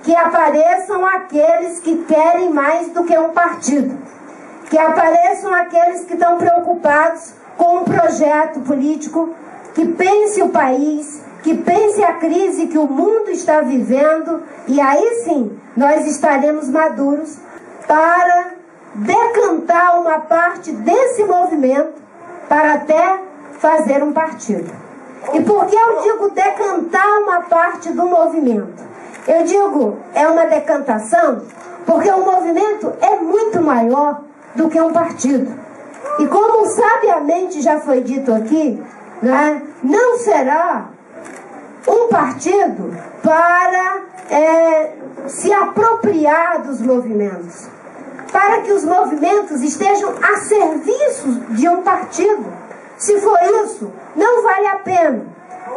que apareçam aqueles que querem mais do que um partido, que apareçam aqueles que estão preocupados com um projeto político que pense o país, que pense a crise que o mundo está vivendo, e aí sim nós estaremos maduros para decantar uma parte desse movimento para até fazer um partido. E por que eu digo decantar uma parte do movimento? Eu digo, é uma decantação porque o movimento é muito maior do que um partido. E como sabiamente já foi dito aqui, né, não será um partido para se apropriar dos movimentos, para que os movimentos estejam a serviço de um partido. Se for isso, não vale a pena.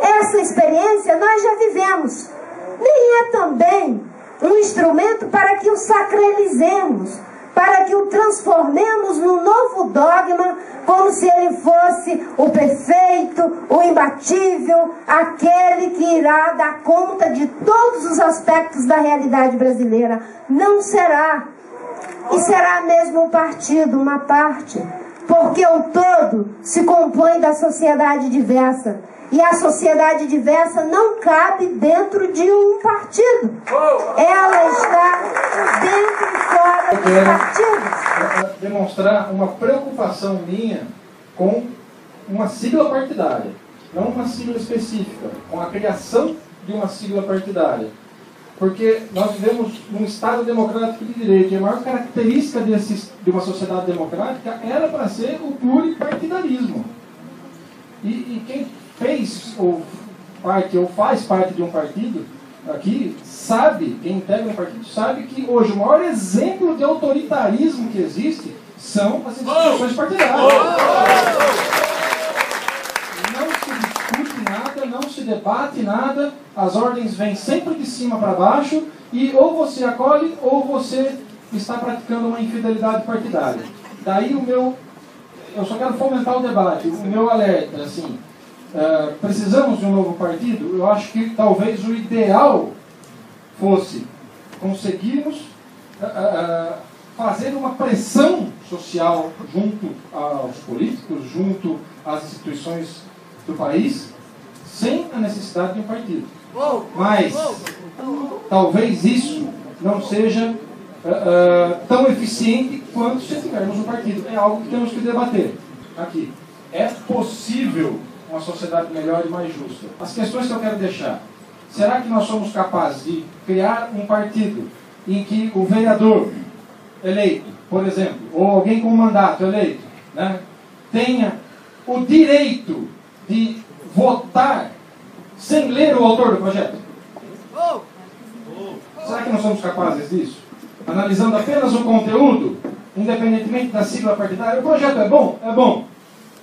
Essa experiência nós já vivemos. Nem é também um instrumento para que o sacralizemos, para que o transformemos num novo dogma, como se ele fosse o perfeito, o imbatível, aquele que irá dar conta de todos os aspectos da realidade brasileira. Não será. E será mesmo um partido, uma parte, porque o todo se compõe da sociedade diversa. E a sociedade diversa não cabe dentro de um partido. Ela está dentro e fora dos partidos. Demonstrar uma preocupação minha com uma sigla partidária, não uma sigla específica, com a criação de uma sigla partidária. Porque nós vivemos num Estado democrático de direito, e a maior característica de uma sociedade democrática era para ser o pluripartidarismo. E quem fez ou faz parte de um partido aqui, sabe, quem integra um partido sabe que hoje o maior exemplo de autoritarismo que existe são as instituições partidárias. Não se discute nada, não se debate nada, as ordens vêm sempre de cima para baixo e ou você acolhe ou você está praticando uma infidelidade partidária. Daí eu só quero fomentar o debate, o meu alerta, assim, precisamos de um novo partido? Eu acho que talvez o ideal fosse conseguirmos fazer uma pressão social junto aos políticos, junto às instituições do país, sem a necessidade de um partido. Mas talvez isso não seja tão eficiente quanto se tivermos um partido. É algo que temos que debater aqui. É possível uma sociedade melhor e mais justa. As questões que eu quero deixar. Será que nós somos capazes de criar um partido em que o vereador eleito, por exemplo, ou alguém com mandato eleito, né, tenha o direito de votar sem ler o autor do projeto? Será que nós somos capazes disso? Analisando apenas o conteúdo, independentemente da sigla partidária, o projeto é bom? É bom.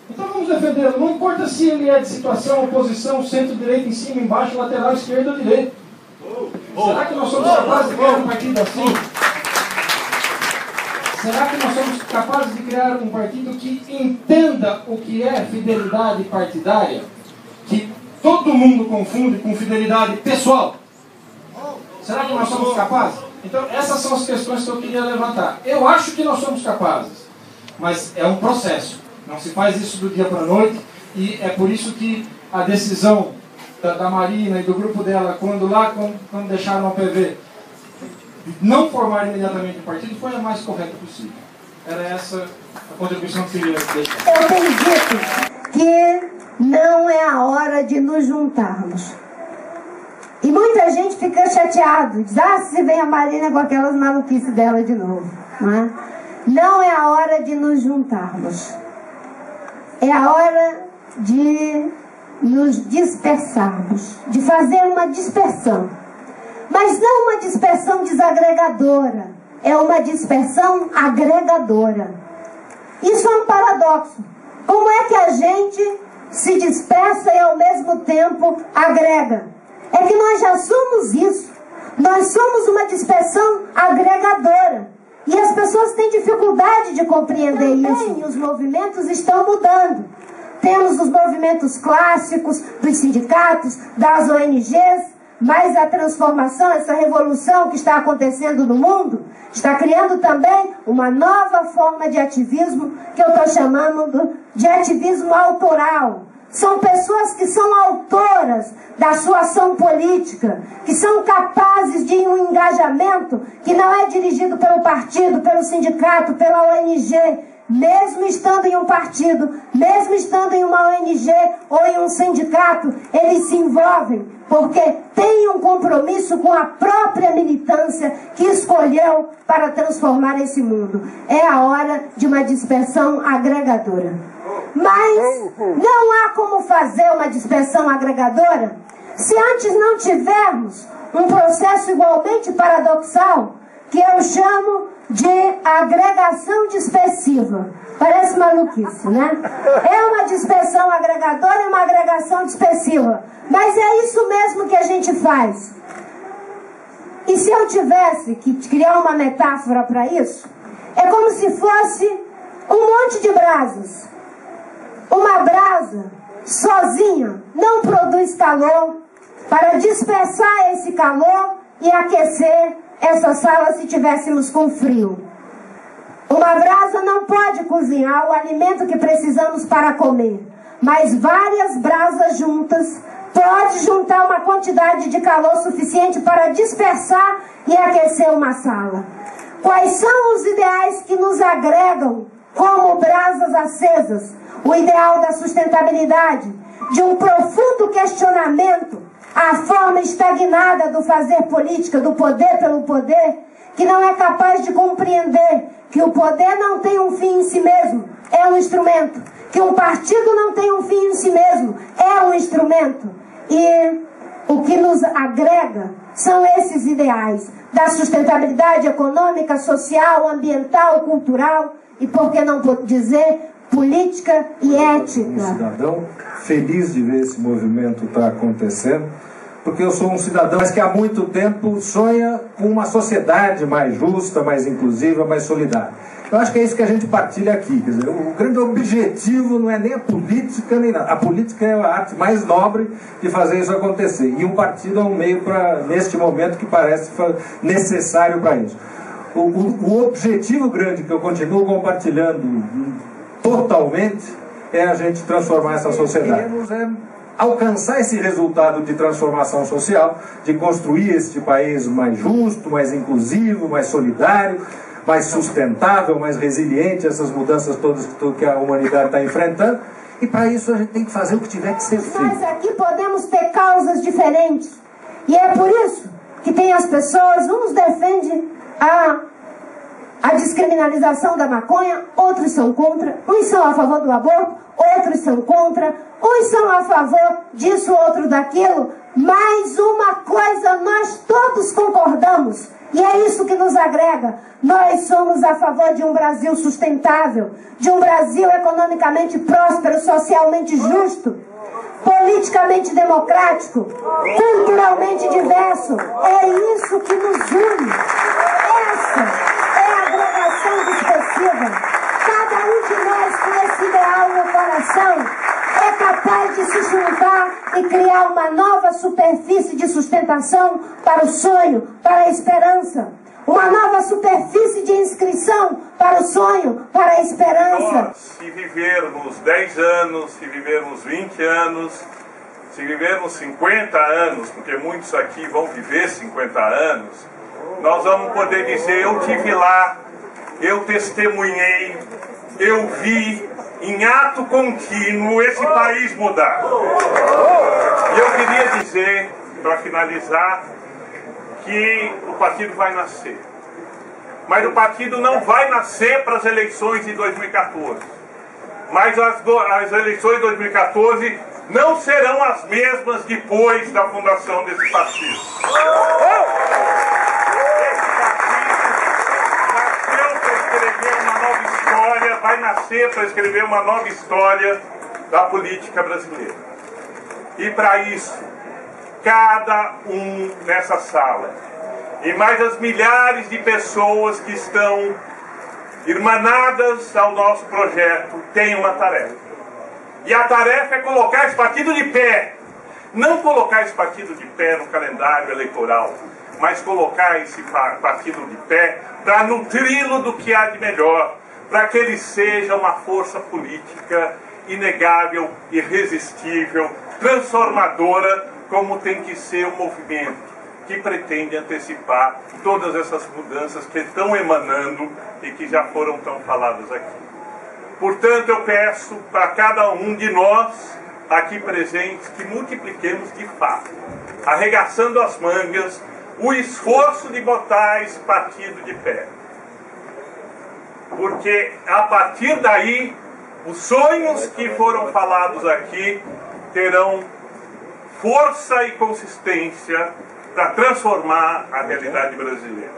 Então vamos defendê-lo. Não importa se ele é de situação, oposição, centro-direita, em cima, embaixo, lateral, esquerda ou direita. Será que nós somos capazes de criar um partido assim? Será que nós somos capazes de criar um partido que entenda o que é fidelidade partidária? Que todo mundo confunde com fidelidade pessoal? Será que nós somos capazes? Então essas são as questões que eu queria levantar. Eu acho que nós somos capazes, mas é um processo. Não se faz isso do dia para a noite, e é por isso que a decisão da Marina e do grupo dela, quando deixaram a PV, não formar imediatamente o partido, foi a mais correta possível. Era essa a contribuição que eu queria deixar. Eu tenho dito que não é a hora de nos juntarmos. E muita gente fica chateado, diz, se vem a Marina com aquelas maluquices dela de novo. Não é a hora de nos juntarmos. É a hora de nos dispersarmos, de fazer uma dispersão. Mas não uma dispersão desagregadora, é uma dispersão agregadora. Isso é um paradoxo. Como é que a gente se dispersa e ao mesmo tempo agrega? É que nós já somos isso. Nós somos uma dispersão agregadora. E as pessoas têm dificuldade de compreender isso. E os movimentos estão mudando. Temos os movimentos clássicos dos sindicatos, das ONGs, Mas a transformação, essa revolução que está acontecendo no mundo, está criando também uma nova forma de ativismo, que eu estou chamando de ativismo autoral. São pessoas que são autoras da sua ação política, que são capazes de um engajamento que não é dirigido pelo partido, pelo sindicato, pela ONG, mesmo estando em um partido, mesmo estando em uma ONG ou em um sindicato, eles se envolvem porque têm um compromisso com a própria militância que escolheu para transformar esse mundo. É a hora de uma dispersão agregadora. Mas não há como fazer uma dispersão agregadora se antes não tivermos um processo igualmente paradoxal, que eu chamo de agregação dispersiva. Parece maluquice, né? É uma dispersão agregadora e uma agregação dispersiva. Mas é isso mesmo que a gente faz. E se eu tivesse que criar uma metáfora para isso, é como se fosse um monte de brasas. Uma brasa sozinha não produz calor para dispersar esse calor e aquecer essa sala se tivéssemos com frio. Uma brasa não pode cozinhar o alimento que precisamos para comer, mas várias brasas juntas pode juntar uma quantidade de calor suficiente para dispersar e aquecer uma sala. Quais são os ideais que nos agregam como brasas acesas? O ideal da sustentabilidade, de um profundo questionamento à forma estagnada do fazer política, do poder pelo poder, que não é capaz de compreender que o poder não tem um fim em si mesmo, é um instrumento, que um partido não tem um fim em si mesmo, é um instrumento. E o que nos agrega são esses ideais da sustentabilidade econômica, social, ambiental, cultural e, por que não dizer, política e ética. Um cidadão feliz de ver esse movimento estar acontecendo, porque eu sou um cidadão que há muito tempo sonha com uma sociedade mais justa, mais inclusiva, mais solidária. Eu acho que é isso que a gente partilha aqui. Quer dizer, o grande objetivo não é nem a política, nem nada. A política é a arte mais nobre de fazer isso acontecer. E um partido é um meio para, neste momento, que parece necessário para isso. O objetivo grande que eu continuo compartilhando totalmente é a gente transformar essa sociedade. Queremos alcançar esse resultado de transformação social, de construir este país mais justo, mais inclusivo, mais solidário, mais sustentável, mais resiliente, essas mudanças todas que a humanidade está enfrentando. E para isso a gente tem que fazer o que tiver que ser feito. Nós aqui podemos ter causas diferentes. E é por isso que tem as pessoas, uns defendem a descriminalização da maconha, outros são contra, uns são a favor do aborto, outros são contra, uns são a favor disso, outro daquilo, mas uma coisa nós todos concordamos, e é isso que nos agrega. Nós somos a favor de um Brasil sustentável, de um Brasil economicamente próspero, socialmente justo, politicamente democrático, culturalmente diverso. É isso que nos une. Essa é a agregação dispersiva. Cada um de nós com esse ideal no coração é capaz de se juntar e criar uma nova superfície de sustentação para o sonho, para a esperança. Uma nova superfície de inscrição para o sonho, para a esperança. Nós, se vivermos 10 anos, se vivermos 20 anos, se vivermos 50 anos, porque muitos aqui vão viver 50 anos, nós vamos poder dizer: eu estive lá, eu testemunhei, eu vi em ato contínuo esse país mudar. E eu queria dizer, para finalizar, que o partido vai nascer. Mas o partido não vai nascer para as eleições de 2014. Mas as eleições de 2014 não serão as mesmas depois da fundação desse partido. Vai nascer para escrever uma nova história da política brasileira. E para isso, cada um nessa sala, e mais as milhares de pessoas que estão irmanadas ao nosso projeto, tem uma tarefa. E a tarefa é colocar esse partido de pé, Não colocar esse partido de pé no calendário eleitoral, mas colocar esse partido de pé para nutri-lo do que há de melhor, para que ele seja uma força política inegável, irresistível, transformadora, como tem que ser um movimento que pretende antecipar todas essas mudanças que estão emanando e que já foram tão faladas aqui. Portanto, eu peço para cada um de nós aqui presentes que multipliquemos de fato, arregaçando as mangas, o esforço de botar esse partido de pé. Porque a partir daí, os sonhos que foram falados aqui terão força e consistência para transformar a realidade brasileira.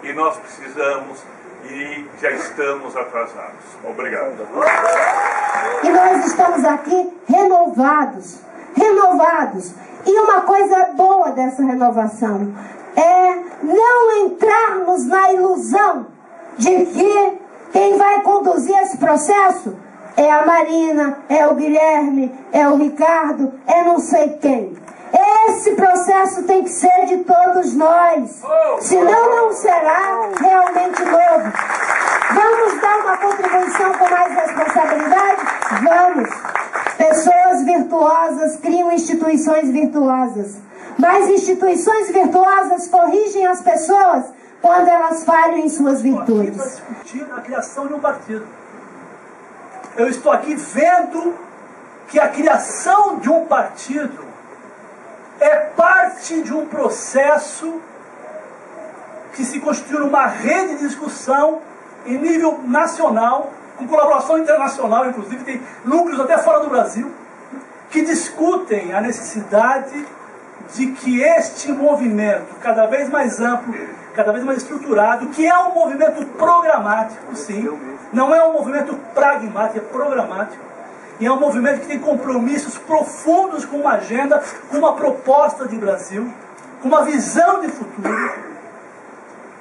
E nós precisamos e já estamos atrasados. Obrigado. E nós estamos aqui renovados. E uma coisa boa dessa renovação é não entrarmos na ilusão de que quem vai conduzir esse processo é a Marina, é o Guilherme, é o Ricardo, é não sei quem. Esse processo tem que ser de todos nós, senão não será realmente novo. Vamos dar uma contribuição com mais responsabilidade? Vamos. Pessoas virtuosas criam instituições virtuosas, mas instituições virtuosas corrigem as pessoas quando elas falham em suas virtudes. Para discutir a criação de um partido. Eu estou aqui vendo que a criação de um partido é parte de um processo que se constitui numa rede de discussão em nível nacional, com colaboração internacional, inclusive tem núcleos até fora do Brasil, que discutem a necessidade de que este movimento, cada vez mais amplo, cada vez mais estruturado, que é um movimento programático, sim, não é um movimento pragmático, é programático, e é um movimento que tem compromissos profundos com uma agenda, com uma proposta de Brasil, com uma visão de futuro.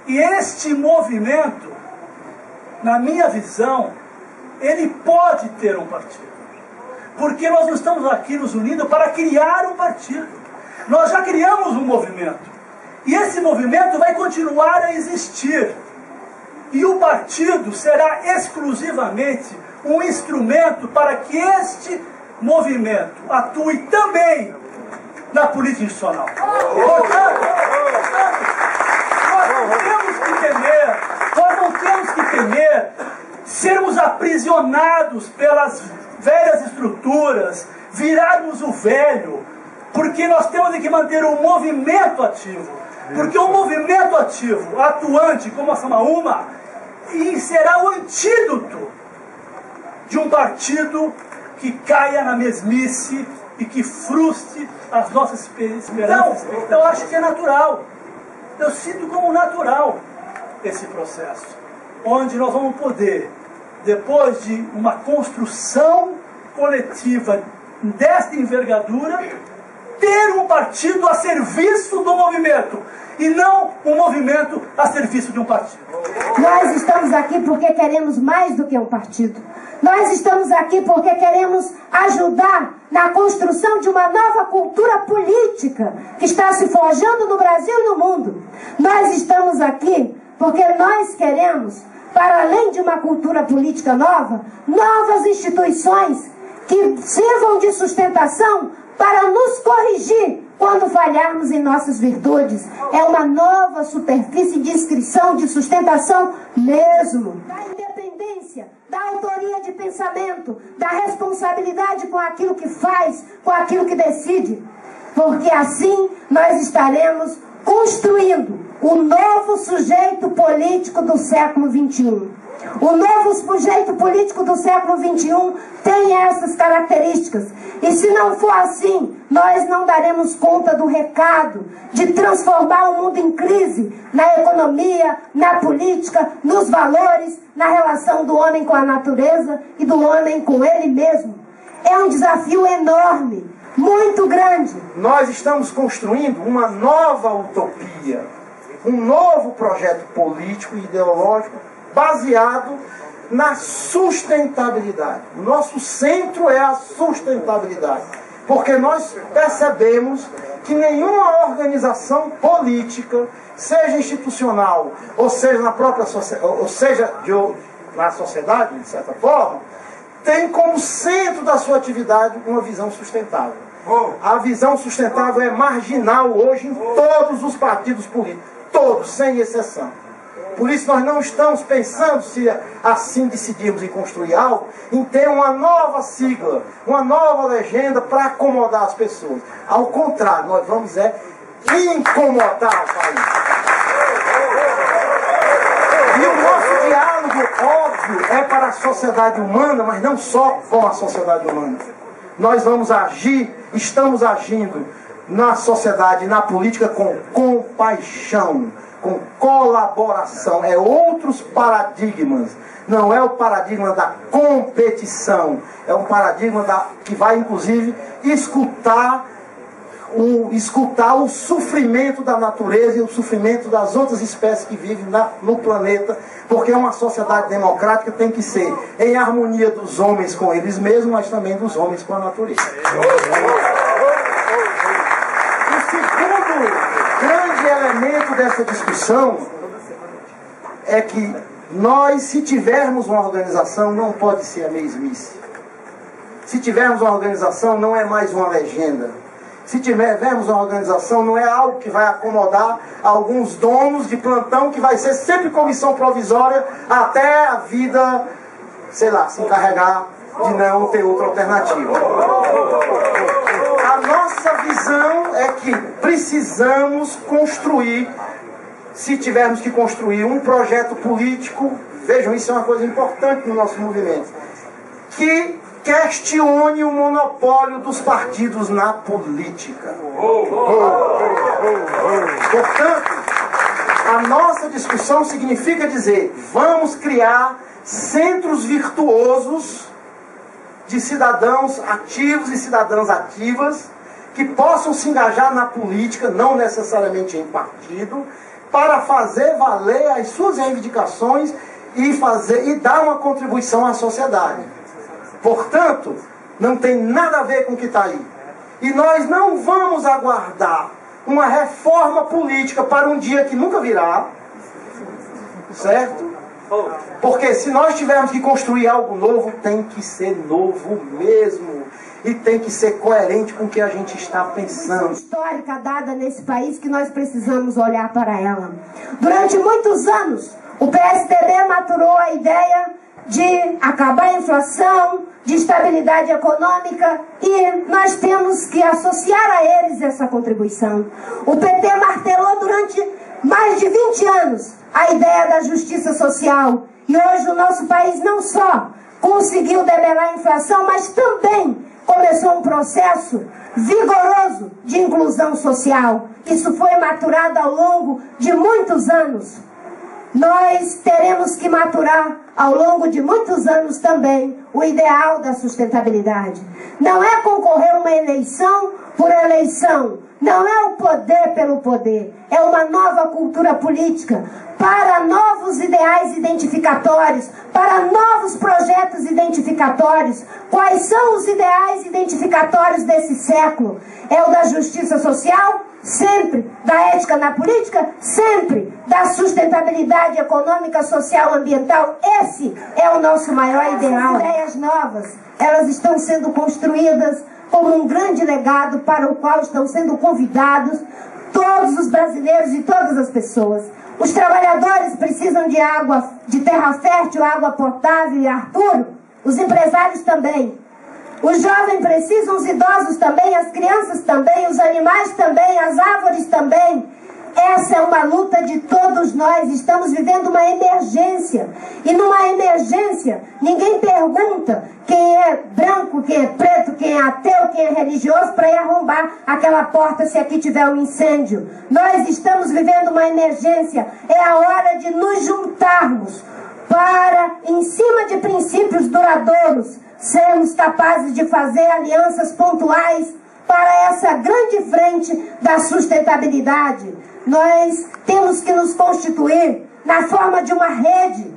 E este movimento, na minha visão, ele pode ter um partido. Porque nós não estamos aqui nos unindo para criar um partido. Nós já criamos um movimento. E esse movimento vai continuar a existir. E o partido será exclusivamente um instrumento para que este movimento atue também na política institucional. Portanto, nós não temos que temer sermos aprisionados pelas velhas estruturas, virarmos o velho, porque nós temos que manter um movimento ativo. Porque um movimento ativo, atuante como a Samaúma, será o antídoto de um partido que caia na mesmice e que frustre as nossas esperanças. Então, eu acho que é natural. Eu sinto como natural esse processo, onde nós vamos poder, depois de uma construção coletiva desta envergadura, ter um partido a serviço do movimento e não um movimento a serviço de um partido. Nós estamos aqui porque queremos mais do que um partido. Nós estamos aqui porque queremos ajudar na construção de uma nova cultura política que está se forjando no Brasil e no mundo. Nós estamos aqui porque nós queremos, para além de uma cultura política nova, novas instituições que sirvam de sustentação para nos corrigir quando falharmos em nossas virtudes. É uma nova superfície de inscrição, de sustentação mesmo. Da independência, da autoria de pensamento, da responsabilidade com aquilo que faz, com aquilo que decide. Porque assim nós estaremos construindo o novo sujeito político do século XXI. O novo sujeito político do século XXI tem essas características. E se não for assim, nós não daremos conta do recado de transformar o mundo em crise na economia, na política, nos valores, na relação do homem com a natureza e do homem com ele mesmo. É um desafio enorme, muito grande. Nós estamos construindo uma nova utopia, um novo projeto político e ideológico baseado na sustentabilidade. O nosso centro é a sustentabilidade. Porque nós percebemos que nenhuma organização política, seja institucional, ou seja na própria na sociedade, de certa forma, tem como centro da sua atividade uma visão sustentável. A visão sustentável é marginal hoje em todos os partidos políticos, todos, sem exceção. Por isso nós não estamos pensando, se assim decidirmos em construir algo, em ter uma nova sigla, uma nova legenda para acomodar as pessoas. Ao contrário, nós vamos incomodar o país. E o nosso diálogo, óbvio, é para a sociedade humana, mas não só com a sociedade humana. Nós vamos agir, estamos agindo na sociedade, na política com compaixão, com colaboração. É outros paradigmas. Não é o paradigma da competição. É um paradigma que vai, inclusive, escutar o sofrimento da natureza e o sofrimento das outras espécies que vivem no planeta, porque uma sociedade democrática tem que ser em harmonia dos homens com eles mesmos, mas também dos homens com a natureza. O segundo grande elemento dessa discussão é que nós, se tivermos uma organização, não pode ser a mesmice. Se tivermos uma organização, não é mais uma legenda. Se tivermos uma organização, não é algo que vai acomodar alguns donos de plantão, que vai ser sempre comissão provisória até a vida, sei lá, se encarregar de não ter outra alternativa. A nossa visão é que precisamos construir, se tivermos que construir um projeto político, vejam, isso é uma coisa importante no nosso movimento, que questione o monopólio dos partidos na política. Portanto, a nossa discussão significa dizer, vamos criar centros virtuosos de cidadãos ativos e cidadãs ativas que possam se engajar na política, não necessariamente em partido, para fazer valer as suas reivindicações e dar uma contribuição à sociedade. Portanto, não tem nada a ver com o que está aí. E nós não vamos aguardar uma reforma política para um dia que nunca virá, certo? Porque se nós tivermos que construir algo novo, tem que ser novo mesmo. E tem que ser coerente com o que a gente está pensando. Histórica dada nesse país que nós precisamos olhar para ela. Durante muitos anos, o PSDB maturou a ideia de acabar a inflação, de estabilidade econômica, e nós temos que associar a eles essa contribuição. O PT martelou durante mais de 20 anos a ideia da justiça social, e hoje o nosso país não só conseguiu debelar a inflação, mas também começou um processo vigoroso de inclusão social. Isso foi maturado ao longo de muitos anos. Nós teremos que maturar ao longo de muitos anos também o ideal da sustentabilidade. Não é concorrer uma eleição por eleição, não é o poder pelo poder, é uma nova cultura política para novos ideais identificatórios, para novos projetos identificatórios. Quais são os ideais identificatórios desse século? É o da justiça social? Sempre. Da ética na política? Sempre. Da sustentabilidade econômica, social, ambiental? Esse é o nosso maior ideal. As ideias novas, elas estão sendo construídas como um grande legado para o qual estão sendo convidados todos os brasileiros e todas as pessoas. Os trabalhadores precisam de água, de terra fértil, água potável e ar puro. Os empresários também. Os jovens precisam, os idosos também, as crianças também, os animais também, as árvores também. Essa é uma luta de todos nós. Estamos vivendo uma emergência. E numa emergência, ninguém pergunta quem é branco, quem é preto, quem é ateu, quem é religioso, para ir arrombar aquela porta se aqui tiver um incêndio. Nós estamos vivendo uma emergência. É a hora de nos juntarmos para, em cima de princípios duradouros, sermos capazes de fazer alianças pontuais para essa grande frente da sustentabilidade. Nós temos que nos constituir na forma de uma rede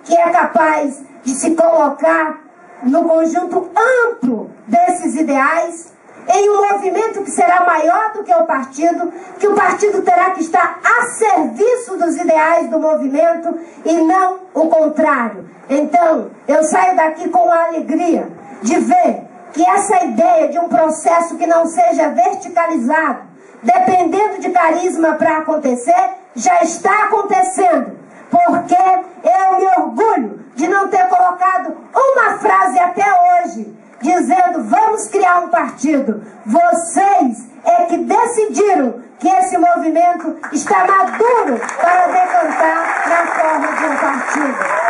que é capaz de se colocar no conjunto amplo desses ideais, em um movimento que será maior do que o partido terá que estar a serviço dos ideais do movimento e não o contrário. Então, eu saio daqui com a alegria de ver que essa ideia de um processo que não seja verticalizado, dependendo de carisma para acontecer, já está acontecendo. Porque eu me orgulho de não ter colocado uma frase até hoje dizendo: vamos criar um partido. Vocês é que decidiram que esse movimento está maduro para decantar na forma de um partido.